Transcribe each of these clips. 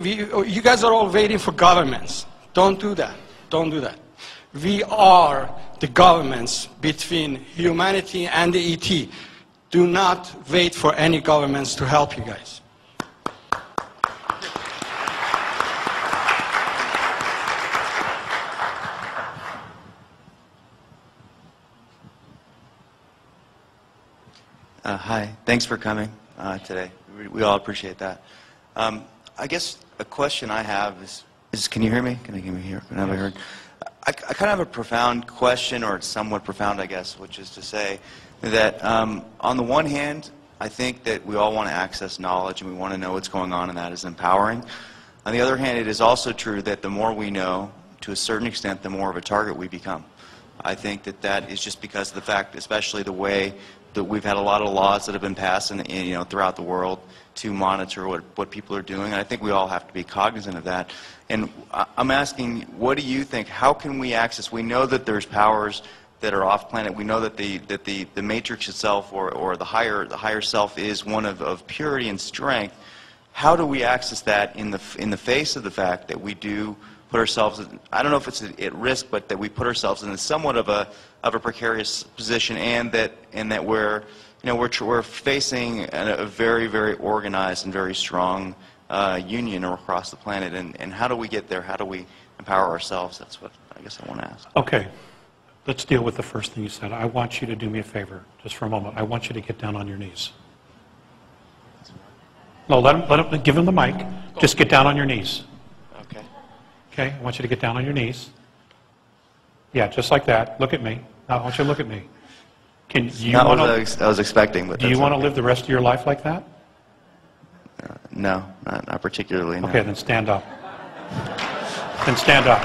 You guys are all waiting for governments. Don't do that. Don't do that. We are the governments between humanity and the ET. Do not wait for any governments to help you guys. Hi, thanks for coming today. We all appreciate that. I guess a question I have is can you hear me? Can you hear? Can I be heard? I kind of have a profound question, or somewhat profound, I guess, which is to say that on the one hand, I think that we all want to access knowledge and we want to know what's going on, and that is empowering. On the other hand, it is also true that the more we know, to a certain extent, the more of a target we become. I think that that is just because of the fact, especially the way that we've had a lot of laws that have been passed throughout the world to monitor what people are doing. And I think we all have to be cognizant of that. And I'm asking, what do you think? How can we access? We know that there's powers that are off planet. We know that the matrix itself, or the higher self, is one of purity and strength. How do we access that in the face of the fact that we do put ourselves, I don't know if it's at risk, but that we put ourselves in somewhat of a precarious position, and that we're facing a very, very organized and very strong union across the planet. And how do we get there? How do we empower ourselves? That's what I guess I want to ask. Okay, let's deal with the first thing you said. I want you to do me a favor, just for a moment. I want you to get down on your knees. No, let him give him the mic. Just get down on your knees. Okay. Okay, I want you to get down on your knees. Yeah, just like that. Look at me. Now, I want you to look at me. Not what I was expecting. But do you want to live the rest of your life like that? No, not particularly. No. Okay, then stand up. Then stand up.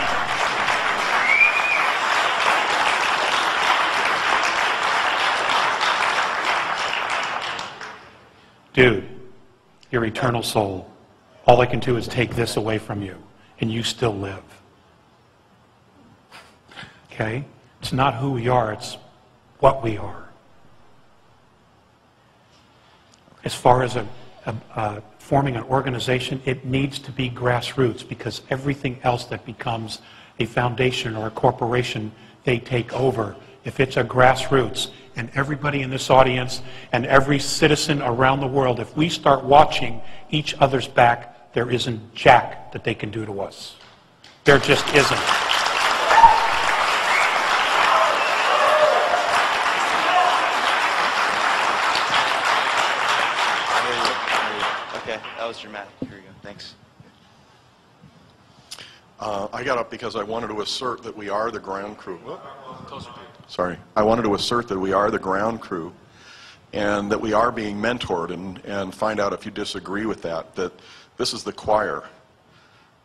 Dude, your eternal soul. All I can do is take this away from you, and you still live. Okay? It's not who we are, it's what we are. As far as forming an organization, it needs to be grassroots, because everything else that becomes a foundation or a corporation, they take over. If it's a grassroots, and everybody in this audience and every citizen around the world, if we start watching each other's back, there isn't jack that they can do to us. There just isn't. Okay, that was dramatic. Here we go. Thanks. I got up because I wanted to assert that we are the ground crew. Sorry. I wanted to assert that we are the ground crew, and that we are being mentored, and find out if you disagree with that this is the choir,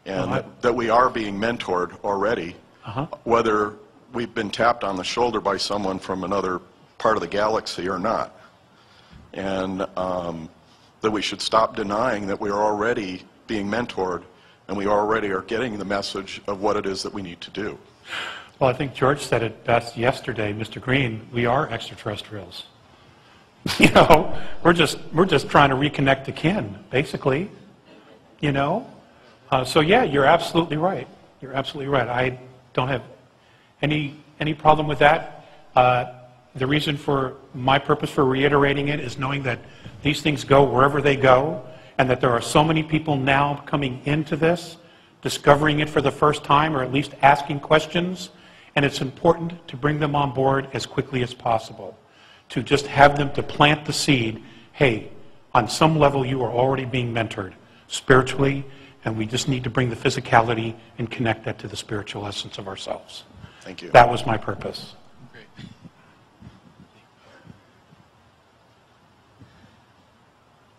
and that we are being mentored already, whether we've been tapped on the shoulder by someone from another part of the galaxy or not. And that we should stop denying that we are already being mentored, and we already are getting the message of what it is that we need to do. Well, I think George said it best yesterday, Mr. Green. We are extraterrestrials. You know, we're just trying to reconnect to kin, basically. You know, so yeah, you're absolutely right. You're absolutely right. I don't have any problem with that. The reason for my purpose for reiterating it is knowing that these things go wherever they go, and that there are so many people now coming into this, discovering it for the first time, or at least asking questions, and it's important to bring them on board as quickly as possible, to just have them to plant the seed. Hey, on some level you are already being mentored spiritually, and we just need to bring the physicality and connect that to the spiritual essence of ourselves. Thank you. That was my purpose.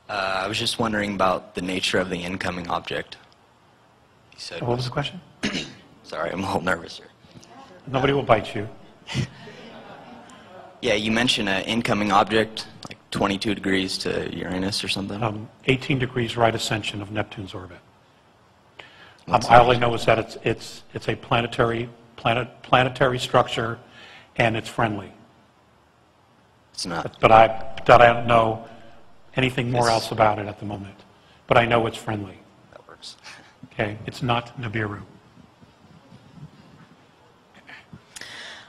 I was just wondering about the nature of the incoming object. You said, What was the question? Sorry, I'm a little nervous here. Nobody will bite you. Yeah, you mentioned an incoming object, like 22 degrees to Uranus or something? 18 degrees right ascension of Neptune's orbit. All I know is that it's a planetary structure, and it's friendly. It's not. But I don't know anything more else about it at the moment. But I know it's friendly. That works. course. Okay, it's not Nibiru.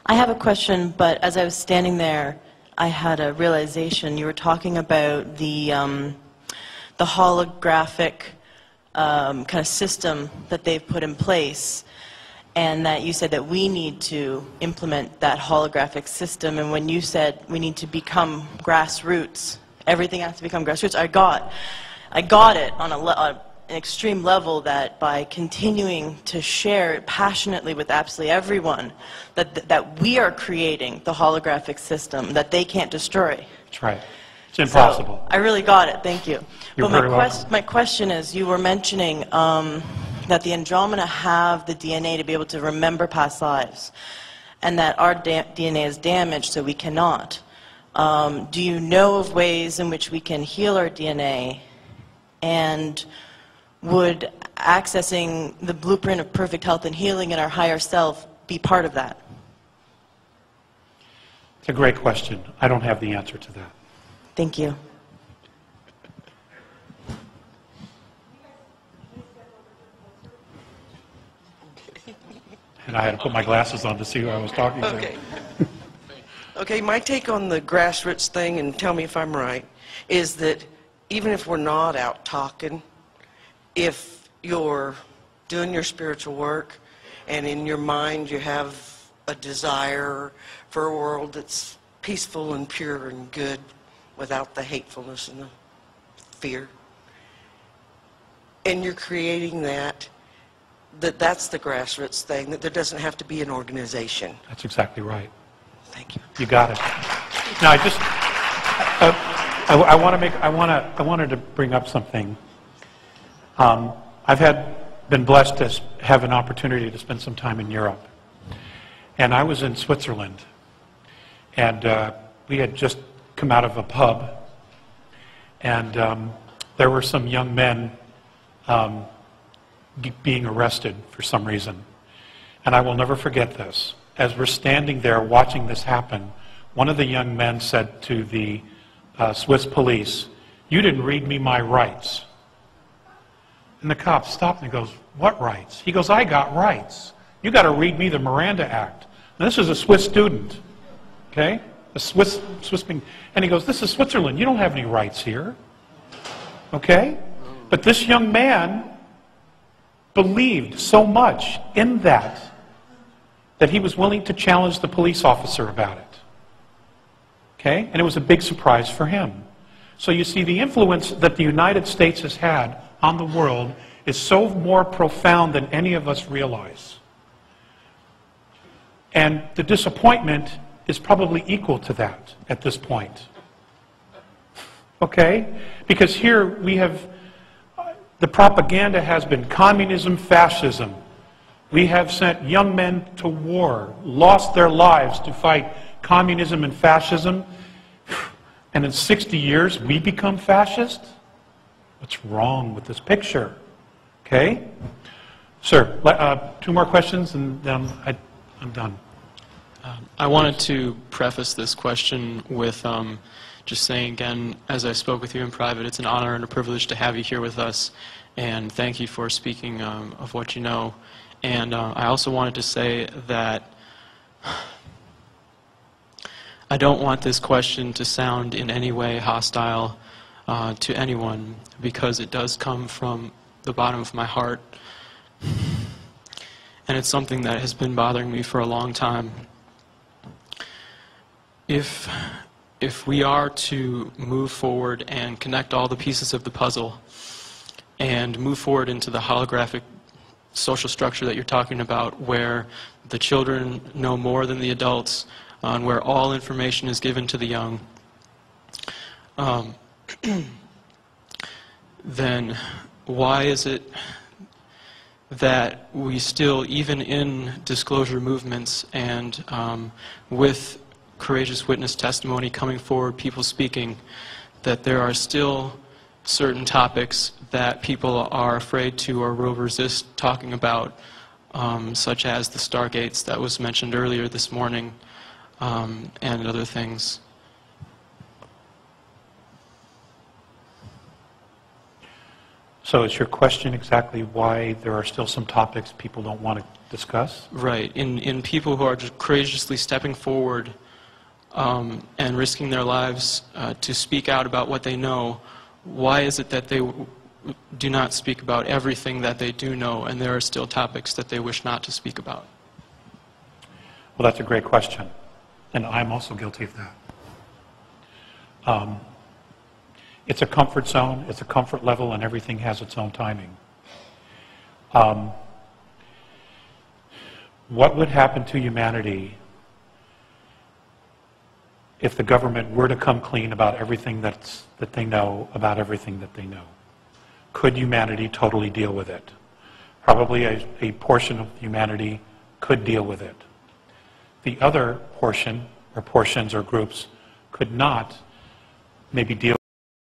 I have a question, but as I was standing there, I had a realization. You were talking about the holographic kind of system that they've put in place, and that you said that we need to implement that holographic system. And when you said we need to become grassroots, everything has to become grassroots, I got it on an extreme level, that by continuing to share it passionately with absolutely everyone, that we are creating the holographic system that they can't destroy. That's right. It's impossible. So I really got it. Thank you. You're but very welcome. my question is, you were mentioning that the Andromeda have the DNA to be able to remember past lives, and that our DNA is damaged, so we cannot. Do you know of ways in which we can heal our DNA, and would accessing the blueprint of perfect health and healing in our higher self be part of that? It's a great question. I don't have the answer to that. Thank you. And I had to put my glasses on to see who I was talking to. Okay. Okay, my take on the grassroots thing, and tell me if I'm right, is that even if we're not out talking, if you're doing your spiritual work and in your mind you have a desire for a world that's peaceful and pure and good without the hatefulness and the fear, and you're creating that, that's the grassroots thing, that there doesn't have to be an organization. That's exactly right. Thank you. You got it. Now, I wanted to bring up something. I've been blessed to have an opportunity to spend some time in Europe. And I was in Switzerland. And we had just come out of a pub. And there were some young men being arrested for some reason. And I will never forget this. As we're standing there watching this happen, one of the young men said to the Swiss police, "You didn't read me my rights." And the cop stopped and he goes, "What rights?" He goes, "I got rights. You got to read me the Miranda Act." And this is a Swiss student, okay? A Swiss and he goes, "This is Switzerland. You don't have any rights here." Okay? But this young man believed so much in that he was willing to challenge the police officer about it. Okay? And it was a big surprise for him. So you see, the influence that the United States has had on the world is so more profound than any of us realize. And the disappointment is probably equal to that at this point. Okay? Because here we have, the propaganda has been communism, fascism. We have sent young men to war, lost their lives to fight communism and fascism. And in 60 years, we become fascist? What's wrong with this picture? Okay? Sir, 2 more questions and then I'm done. I wanted to preface this question with just saying again, as I spoke with you in private, it's an honor and a privilege to have you here with us. And thank you for speaking of what you know. And I also wanted to say that I don't want this question to sound in any way hostile to anyone, because it does come from the bottom of my heart. And it's something that has been bothering me for a long time. If we are to move forward and connect all the pieces of the puzzle and move forward into the holographic social structure that you're talking about, where the children know more than the adults, and where all information is given to the young, then why is it that we still, even in disclosure movements and with courageous witness testimony coming forward, people speaking, that there are still certain topics that people are afraid to or will resist talking about, such as the stargates that was mentioned earlier this morning, and other things? So is your question exactly why there are still some topics people don't want to discuss? Right. In people who are just courageously stepping forward and risking their lives to speak out about what they know, why is it that they do not speak about everything that they do know, and there are still topics that they wish not to speak about? Well, that's a great question, and I'm also guilty of that. It's a comfort zone, it's a comfort level, and everything has its own timing. What would happen to humanity if the government were to come clean about everything that they know about everything that they know? Could humanity totally deal with it? Probably a portion of humanity could deal with it. The other portion, or portions or groups, could not maybe deal